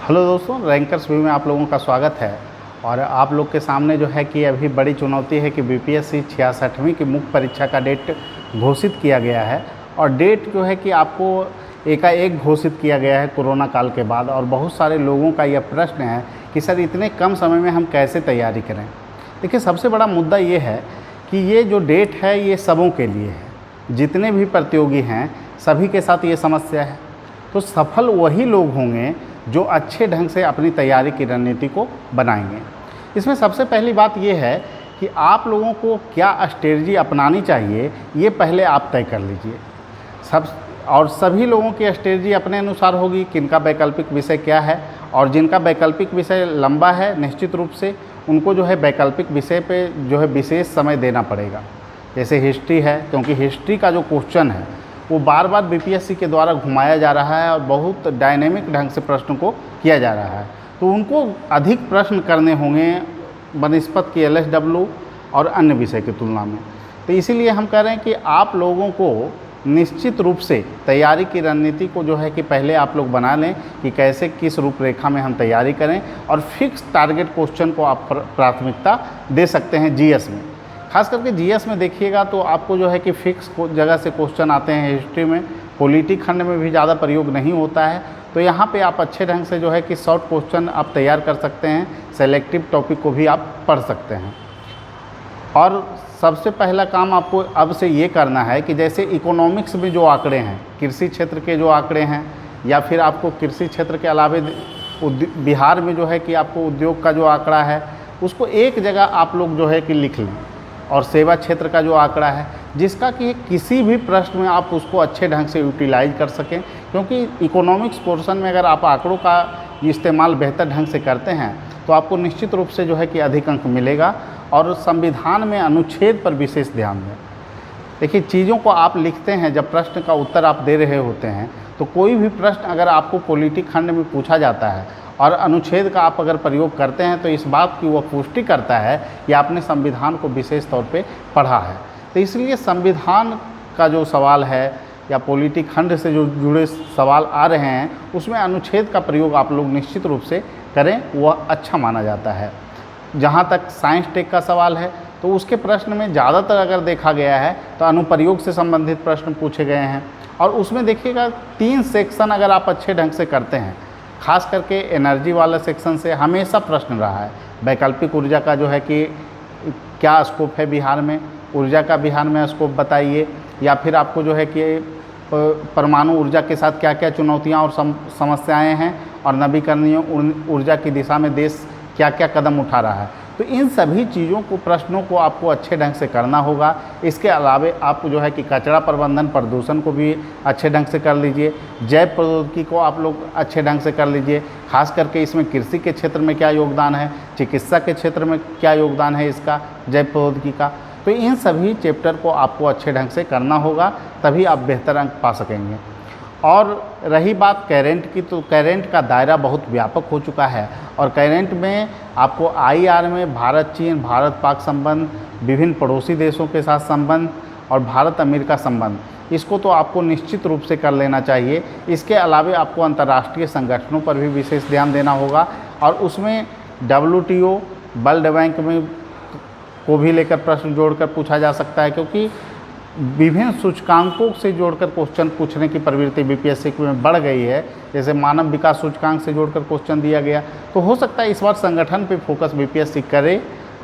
Hello दोस्तों, rankers view में आप लोगों का स्वागत है। और आप लोग के सामने जो है कि अभी बड़ी चुनौती है कि बीपीएससी 66वीं की मुख्य परीक्षा का डेट घोषित किया गया है। और डेट जो है कि आपको एकाएक घोषित किया गया है कोरोना काल के बाद। और बहुत सारे लोगों का यह प्रश्न है कि सर इतने कम समय में हम कैसे तैयारी करें। देखिए, सबसे बड़ा मुद्दा ये है कि ये जो डेट है ये सबों के लिए है। जितने भी प्रतियोगी हैं सभी के साथ ये समस्या है। तो सफल वही लोग होंगे जो अच्छे ढंग से अपनी तैयारी की रणनीति को बनाएंगे। इसमें सबसे पहली बात यह है कि आप लोगों को क्या स्ट्रेटजी अपनानी चाहिए, ये पहले आप तय कर लीजिए। सभी लोगों की स्ट्रेटजी अपने अनुसार होगी। किनका वैकल्पिक विषय क्या है, और जिनका वैकल्पिक विषय लंबा है निश्चित रूप से उनको जो है वैकल्पिक विषय पे जो है विशेष समय देना पड़ेगा। जैसे हिस्ट्री है, क्योंकि हिस्ट्री का जो क्वेश्चन है वो बार बार बीपीएससी के द्वारा घुमाया जा रहा है और बहुत डायनेमिक ढंग से प्रश्न को किया जा रहा है। तो उनको अधिक प्रश्न करने होंगे बनिस्पत की एलएसडब्ल्यू और अन्य विषय की तुलना में। तो इसीलिए हम कह रहे हैं कि आप लोगों को निश्चित रूप से तैयारी की रणनीति को जो है कि पहले आप लोग बना लें कि कैसे किस रूपरेखा में हम तैयारी करें। और फिक्स टारगेट क्वेश्चन को आप प्राथमिकता दे सकते हैं जीएस में। खास करके जीएस में देखिएगा तो आपको जो है कि फिक्स जगह से क्वेश्चन आते हैं। हिस्ट्री में, पॉलिटी खंड में भी ज़्यादा प्रयोग नहीं होता है। तो यहाँ पे आप अच्छे ढंग से जो है कि शॉर्ट क्वेश्चन आप तैयार कर सकते हैं। सेलेक्टिव टॉपिक को भी आप पढ़ सकते हैं। और सबसे पहला काम आपको अब से ये करना है कि जैसे इकोनॉमिक्स में जो आंकड़े हैं, कृषि क्षेत्र के जो आंकड़े हैं, या फिर आपको कृषि क्षेत्र के अलावा बिहार में जो है कि आपको उद्योग का जो आंकड़ा है उसको एक जगह आप लोग जो है कि लिख लें। और सेवा क्षेत्र का जो आंकड़ा है, जिसका कि किसी भी प्रश्न में आप उसको अच्छे ढंग से यूटिलाइज कर सकें। क्योंकि इकोनॉमिक्स पोर्शन में अगर आप आंकड़ों का इस्तेमाल बेहतर ढंग से करते हैं तो आपको निश्चित रूप से जो है कि अधिक अंक मिलेगा। और संविधान में अनुच्छेद पर विशेष ध्यान दें। देखिए, चीज़ों को आप लिखते हैं, जब प्रश्न का उत्तर आप दे रहे होते हैं तो कोई भी प्रश्न अगर आपको पॉलिटी खंड में पूछा जाता है और अनुच्छेद का आप अगर प्रयोग करते हैं तो इस बात की वह पुष्टि करता है कि आपने संविधान को विशेष तौर पे पढ़ा है। तो इसलिए संविधान का जो सवाल है या पॉलिटी खंड से जो जुड़े सवाल आ रहे हैं उसमें अनुच्छेद का प्रयोग आप लोग निश्चित रूप से करें, वह अच्छा माना जाता है। जहाँ तक साइंस टेक का सवाल है तो उसके प्रश्न में ज़्यादातर अगर देखा गया है तो अनुप्रयोग से संबंधित प्रश्न पूछे गए हैं। और उसमें देखिएगा 3 सेक्शन अगर आप अच्छे ढंग से करते हैं, खास करके एनर्जी वाला सेक्शन से हमेशा प्रश्न रहा है। वैकल्पिक ऊर्जा का जो है कि क्या स्कोप है बिहार में, ऊर्जा का बिहार में स्कोप बताइए। या फिर आपको जो है कि परमाणु ऊर्जा के साथ क्या क्या चुनौतियां और समस्याएं हैं, और नवीकरणीय ऊर्जा की दिशा में देश क्या क्या कदम उठा रहा है। तो इन सभी चीज़ों को, प्रश्नों को आपको अच्छे ढंग से करना होगा। इसके अलावा आप जो है कि कचरा प्रबंधन, प्रदूषण को भी अच्छे ढंग से कर लीजिए। जैव प्रौद्योगिकी को आप लोग अच्छे ढंग से कर लीजिए। खास करके इसमें कृषि के क्षेत्र में क्या योगदान है, चिकित्सा के क्षेत्र में क्या योगदान है इसका, जैव प्रौद्योगिकी का। तो इन सभी चैप्टर को आपको अच्छे ढंग से करना होगा, तभी आप बेहतर अंक पा सकेंगे। और रही बात करेंट की, तो करेंट का दायरा बहुत व्यापक हो चुका है। और करेंट में आपको आईआर में भारत चीन, भारत पाक संबंध, विभिन्न पड़ोसी देशों के साथ संबंध और भारत अमेरिका संबंध, इसको तो आपको निश्चित रूप से कर लेना चाहिए। इसके अलावा आपको अंतर्राष्ट्रीय संगठनों पर भी विशेष ध्यान देना होगा। और उसमें WTO, वर्ल्ड बैंक में को भी लेकर प्रश्न जोड़कर पूछा जा सकता है। क्योंकि विभिन्न सूचकांकों से जोड़कर क्वेश्चन पूछने की प्रवृत्ति बीपीएससी में बढ़ गई है। जैसे मानव विकास सूचकांक से जोड़कर क्वेश्चन दिया गया, तो हो सकता है इस बार संगठन पे फोकस बीपीएससी करे।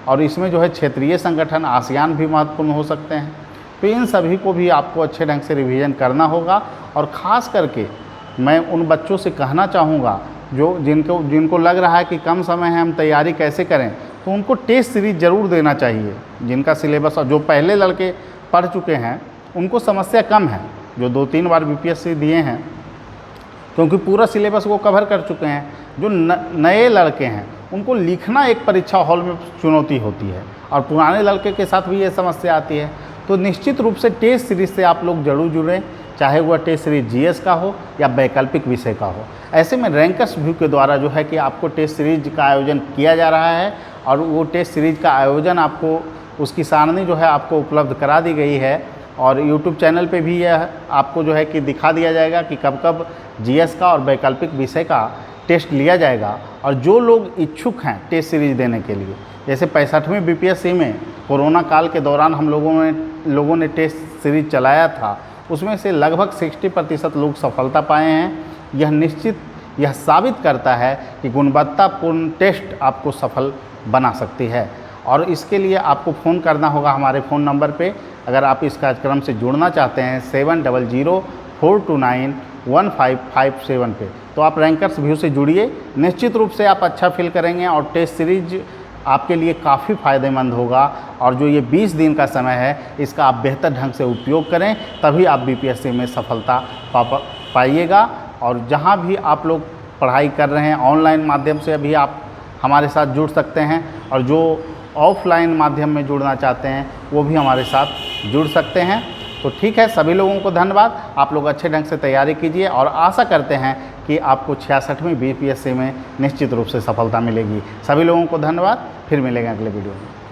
और इसमें जो है क्षेत्रीय संगठन आसियान भी महत्वपूर्ण हो सकते हैं। तो इन सभी को भी आपको अच्छे ढंग से रिवीजन करना होगा। और ख़ास करके मैं उन बच्चों से कहना चाहूँगा जो जिनको लग रहा है कि कम समय है, हम तैयारी कैसे करें, तो उनको टेस्ट सीरीज ज़रूर देना चाहिए। जिनका सिलेबस, और जो पहले लड़के पढ़ चुके हैं उनको समस्या कम है। जो 2-3 बार बीपीएससी दिए हैं, क्योंकि पूरा सिलेबस वो कवर कर चुके हैं। जो नए लड़के हैं उनको लिखना एक परीक्षा हॉल में चुनौती होती है, और पुराने लड़के के साथ भी ये समस्या आती है। तो निश्चित रूप से टेस्ट सीरीज से आप लोग जरूर जुड़ें, चाहे वह टेस्ट सीरीज जीएस का हो या वैकल्पिक विषय का हो। ऐसे में रैंकर्स व्यू के द्वारा जो है कि आपको टेस्ट सीरीज का आयोजन किया जा रहा है। और वो टेस्ट सीरीज का आयोजन आपको, उसकी सारणी जो है आपको उपलब्ध करा दी गई है। और यूट्यूब चैनल पे भी यह आपको जो है कि दिखा दिया जाएगा कि कब कब जीएस का और वैकल्पिक विषय का टेस्ट लिया जाएगा। और जो लोग इच्छुक हैं टेस्ट सीरीज देने के लिए, जैसे 65वीं बीपीएससी में कोरोना काल के दौरान हम लोगों ने टेस्ट सीरीज चलाया था, उसमें से लगभग 60% लोग सफलता पाए हैं। यह साबित करता है कि गुणवत्तापूर्ण टेस्ट आपको सफल बना सकती है। और इसके लिए आपको फ़ोन करना होगा हमारे फ़ोन नंबर पे। अगर आप इस कार्यक्रम से जुड़ना चाहते हैं 7004291557 पे, तो आप रैंकर्स व्यू से जुड़िए। निश्चित रूप से आप अच्छा फील करेंगे और टेस्ट सीरीज आपके लिए काफ़ी फ़ायदेमंद होगा। और जो ये 20 दिन का समय है, इसका आप बेहतर ढंग से उपयोग करें, तभी आप बीपीएससी में सफलता पाइएगा। और जहाँ भी आप लोग पढ़ाई कर रहे हैं, ऑनलाइन माध्यम से भी आप हमारे साथ जुड़ सकते हैं, और जो ऑफलाइन माध्यम में जुड़ना चाहते हैं वो भी हमारे साथ जुड़ सकते हैं। तो ठीक है, सभी लोगों को धन्यवाद। आप लोग अच्छे ढंग से तैयारी कीजिए और आशा करते हैं कि आपको 66वीं बीपीएससी में निश्चित रूप से सफलता मिलेगी। सभी लोगों को धन्यवाद। फिर मिलेंगे अगले वीडियो में।